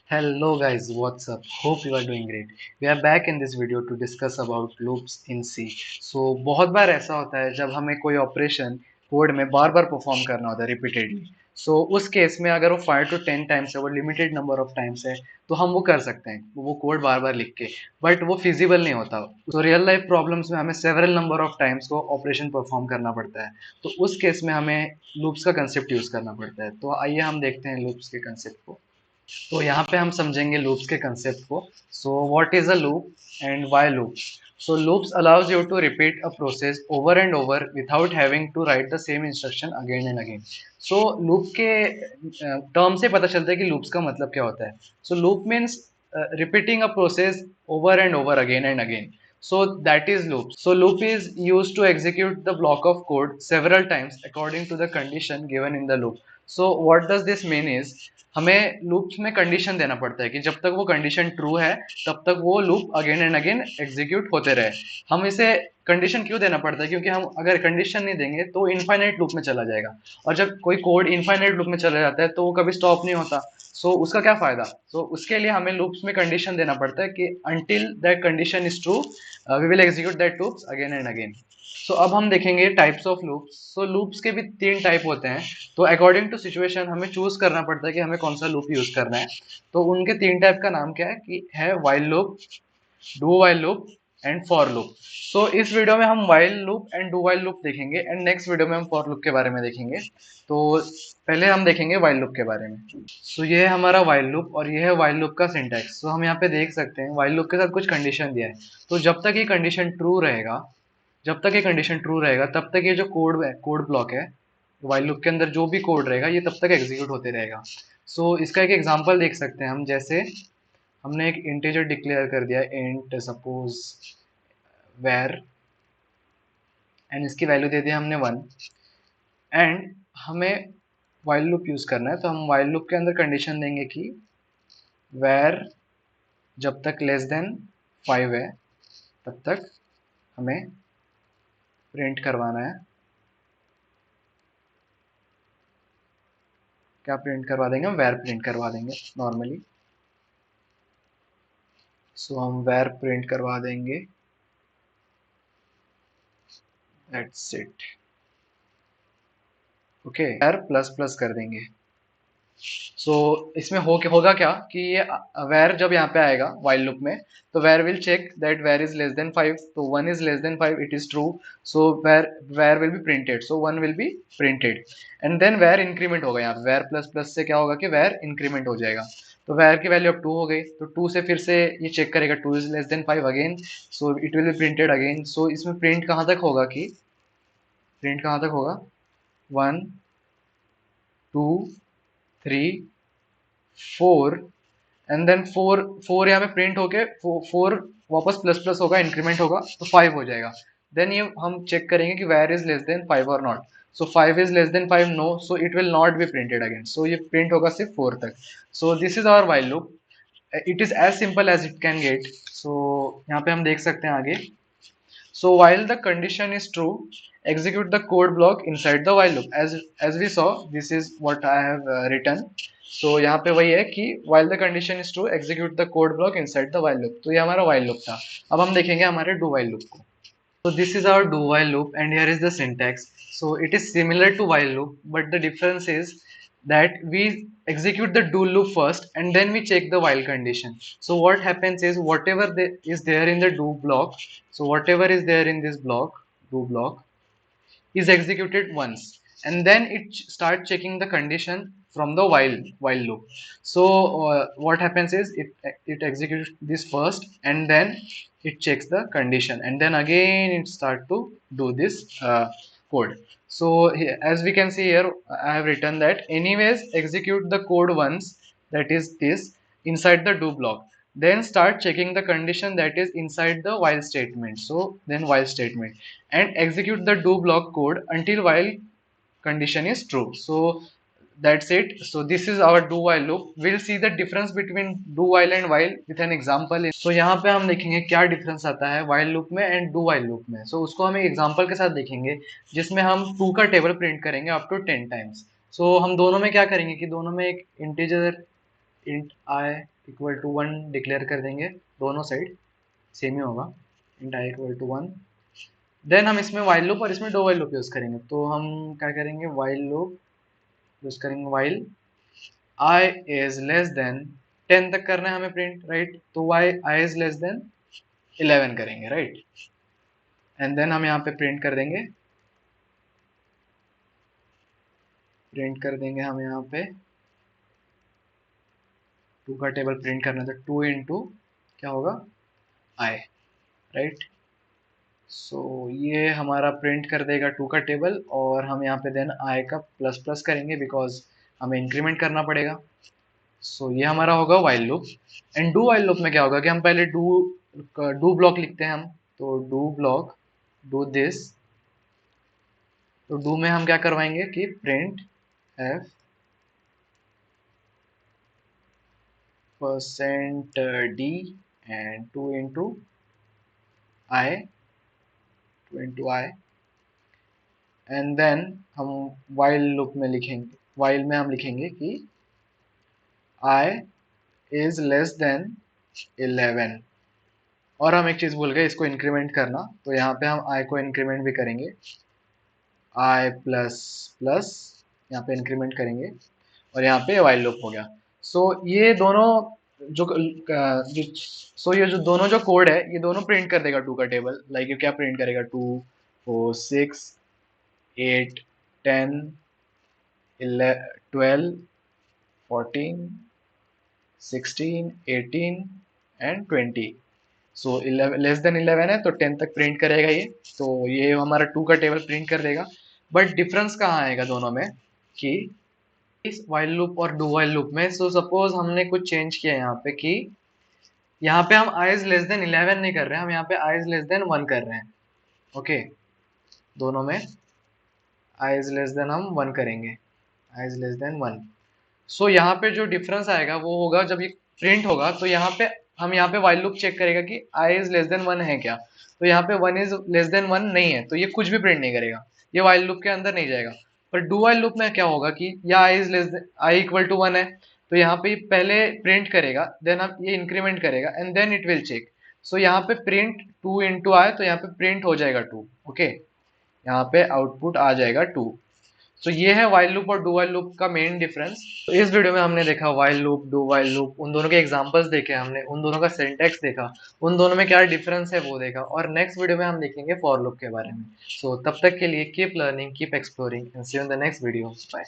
Hello guys, what's up? Hope you are doing great. We are back in this video to discuss about loops in C. So बहुत बार ऐसा होता है जब हमें कोई operation code में बार बार परफॉर्म करना होता है रिपीटेडली। सो उस केस में अगर वो 5 to 10 टाइम्स है, वो लिमिटेड नंबर ऑफ टाइम्स है, तो हम वो कर सकते हैं वो कोड बार बार लिख के। बट वो फिजिबल नहीं होता। तो रियल लाइफ प्रॉब्लम्स में हमें सेवरल नंबर ऑफ टाइम्स को ऑपरेशन परफॉर्म करना पड़ता है। तो उस केस में हमें लूप्स का कंसेप्ट यूज करना पड़ता है। तो आइए हम देखते हैं लूप्स के कंसेप्ट को। तो यहाँ पे हम समझेंगे लूप्स के कंसेप्ट को। So what is a loop and why loop? So loops allows you to repeat a process over and over without having to write the same instruction again and again. So loop के term से पता चलता है कि loops का मतलब क्या होता है। So loop means repeating a process over and over again and again. So that is loop. So loop is used to execute the block of code several times according to the condition given in the loop. So what does this mean is हमें loops में condition देना पड़ता है कि जब तक वो condition true है तब तक वो loop again and again execute होते रहे। हम इसे कंडीशन क्यों देना पड़ता है? क्योंकि हम अगर कंडीशन नहीं देंगे तो इनफाइनाइट लूप में चला जाएगा, और जब कोई कोड इनफाइनाइट लूप में चला जाता है तो वो कभी स्टॉप नहीं होता। उसका क्या फायदा? उसके लिए हमें लूप्स में कंडीशन देना पड़ता है कि until that condition is true we will execute that loops again and again. अब हम देखेंगे टाइप्स ऑफ लूप्स। लूप्स के भी 3 टाइप होते हैं। तो अकॉर्डिंग टू सिचुएशन हमें चूज करना पड़ता है कि हमें कौन सा लूप यूज करना है। तो उनके 3 टाइप का नाम क्या है कि है while loop, do while loop and for loop. इस वीडियो में हम while loop and do while loop देखेंगे, एंड नेक्स्ट वीडियो में हम फॉर लूप के बारे में देखेंगे। तो पहले हम देखेंगे व्हाइल लूप के बारे में। ये है हमारा व्हाइल लूप और ये है व्हाइल लूप का सिंटैक्स। हम यहाँ पे देख सकते हैं व्हाइल लूप के साथ कुछ कंडीशन दिया है। जब तक ये कंडीशन ट्रू रहेगा, जब तक ये कंडीशन ट्रू रहेगा तब तक ये जो कोड ब्लॉक है व्हाइल लूप के अंदर, जो भी कोड रहेगा ये तब तक एग्जीक्यूट होते रहेगा। इसका एक एग्जांपल देख सकते हैं हम। जैसे हमने एक इंटीजर डिक्लेयर कर दिया, इंट सपोज वेर, एंड इसकी वैल्यू दे दिया हमने 1, एंड हमें व्हाइल लूप यूज करना है। तो हम व्हाइल लूप के अंदर कंडीशन देंगे कि वेर जब तक लेस देन 5 है तब तक हमें प्रिंट करवाना है। क्या प्रिंट करवा देंगे? हम वेर प्रिंट करवा देंगे नॉर्मली। हम वेर प्रिंट करवा देंगे, that's it. Okay, var plus plus कर देंगे। इसमें होगा क्या कि ये वेर जब यहाँ पे आएगा व्हाइल लूप में, तो var will check that var is less than 5। तो 1 is less than 5, it is true. Var var will be printed, 1 will be printed. And then var increment होगा। यहाँ वेर प्लस प्लस से क्या होगा कि where increment हो जाएगा। तो वेर की वैल्यू अब 2 हो गई, तो 2 से फिर से ये चेक करेगा 2 is less than 5 again, it will be printed again. इसमें प्रिंट कहाँ तक होगा कि प्रिंट कहाँ तक होगा? 1 2 3 4, एंड देन 4 यहाँ पे प्रिंट होके 4 वापस प्लस प्लस होगा, इंक्रीमेंट होगा तो 5 हो जाएगा। देन ये हम चेक करेंगे कि वेर इज लेस देन 5 और not. 5 is less than 5, no, it will not be printed again. ये प्रिंट होगा सिर्फ 4 तक। This is our while loop. It is as simple as it can get. यहाँ पे हम देख सकते हैं आगे। While the condition is true, execute the code block inside the while loop. As we saw, this is what I have written. यहाँ पे वही है कि while the condition is true, execute the code block inside the while loop. तो ये हमारा while loop था। अब हम देखेंगे हमारे do while loop को। This is our do while loop, and here is the syntax. It is similar to while loop, but the difference is that we execute the do loop first and then we check the while condition. What happens is whatever is there in the do block, whatever is there in this do block is executed once, and then it start checking the condition from the while loop. What happens is it executes this first, and then it checks the condition, and then again it start to do this code. As we can see here, I have written that anyways execute the code once, that is this, inside the do block, then start checking the condition that is inside the while statement. Then while statement, and execute the do block code until while condition is true. That's it. This is our do while loop. We'll see the difference between do while and while with an example. यहाँ पे हम देखेंगे क्या difference आता है while loop में and do while loop में। उसको हम एक एग्जांपल के साथ देखेंगे जिसमें हम 2 का टेबल प्रिंट करेंगे अप टू 10 टाइम्स। हम दोनों में क्या करेंगे कि दोनों में एक integer int I equal to 1 declare कर देंगे, दोनों साइड सेम ही होगा, int I equal to 1। Then हम इसमें वाइल लूप और इसमें डू वाइल लूप यूज़ करेंगे। तो हम क्या करेंगे, वाइल लूप यूज़ करेंगे, while I is less than 10 तक करना है हमें प्रिंट, राइट। तो while I is less than 11 करेंगे, राइट। एंड देन हम यहाँ पे प्रिंट कर देंगे हम यहाँ पे टू का टेबल प्रिंट करना था, 2 इंटू क्या होगा, आई, राइट। सो ये हमारा प्रिंट कर देगा 2 का टेबल, और हम यहाँ पे देन आई का प्लस प्लस करेंगे बिकॉज हमें इंक्रीमेंट करना पड़ेगा। सो ये हमारा होगा while loop. And do while loop में क्या होगा कि हम पहले डू ब्लॉक लिखते हैं हम। तो डू ब्लॉक, डू दिस। तो डू में हम क्या करवाएंगे कि print F percent D and 2 into I, 2 into I. And then हम वाइल लूप में लिखेंगे, वाइल में हम लिखेंगे कि आई इज लेस देन 11। और हम एक चीज भूल गए, इसको इंक्रीमेंट करना। तो यहाँ पे हम आई को इंक्रीमेंट भी करेंगे, आई प्लस प्लस, यहाँ पे इंक्रीमेंट करेंगे, और यहाँ पे वाइल लूप हो गया। सो ये दोनों जो सो ये जो दोनों जो कोड है, ये दोनों प्रिंट कर देगा 2 का टेबल। लाइक ये क्या प्रिंट करेगा, 2 4 6 8 10 12 14 16 18 एंड 20। सो 11 लेस देन 11 है तो 10 तक प्रिंट करेगा ये। तो ये हमारा 2 का टेबल प्रिंट कर देगा। बट डिफरेंस कहाँ आएगा दोनों में कि इस वाइल लूप और डू वाइल लूप में, सो सपोज हमने कुछ चेंज किया यहाँ पे कि यहाँ पे हम आई इज लेस देन 11 नहीं कर रहे हैं, हम यहाँ पे आई इज लेस देन 1 कर रहे हैं। ओके, दोनों में आई इज लेस देन हम 1 करेंगे, आई इज लेस देन 1। सो यहाँ पे जो डिफरेंस आएगा वो होगा जब ये प्रिंट होगा, तो यहाँ पे हम यहाँ पे वाइल लूप चेक करेगा कि आई इज लेस देन 1 है क्या। तो यहाँ पे 1 इज लेस देन 1 नहीं है, तो ये कुछ भी प्रिंट नहीं करेगा, ये वाइल लूप के अंदर नहीं जाएगा। पर डू वाइल लूप में क्या होगा कि या i is less than i equal to 1 है, तो यहाँ पे पहले प्रिंट करेगा, देन आप ये इंक्रीमेंट करेगा and then it will check. So यहाँ पे प्रिंट 2 इंटू आए तो यहाँ पे प्रिंट हो जाएगा 2। ओके, यहाँ पे आउटपुट आ जाएगा 2। तो ये है वाइल लूप और डू वाइल लूप का मेन डिफरेंस। तो इस वीडियो में हमने देखा while loop, do while loop, उन दोनों के एग्जांपल्स देखे हमने, उन दोनों का सिंटैक्स देखा, उन दोनों में क्या डिफरेंस है वो देखा, और नेक्स्ट वीडियो में हम देखेंगे फॉर लूप के बारे में। सो तब तक के लिए keep learning, keep exploring and see you in the next video. Bye.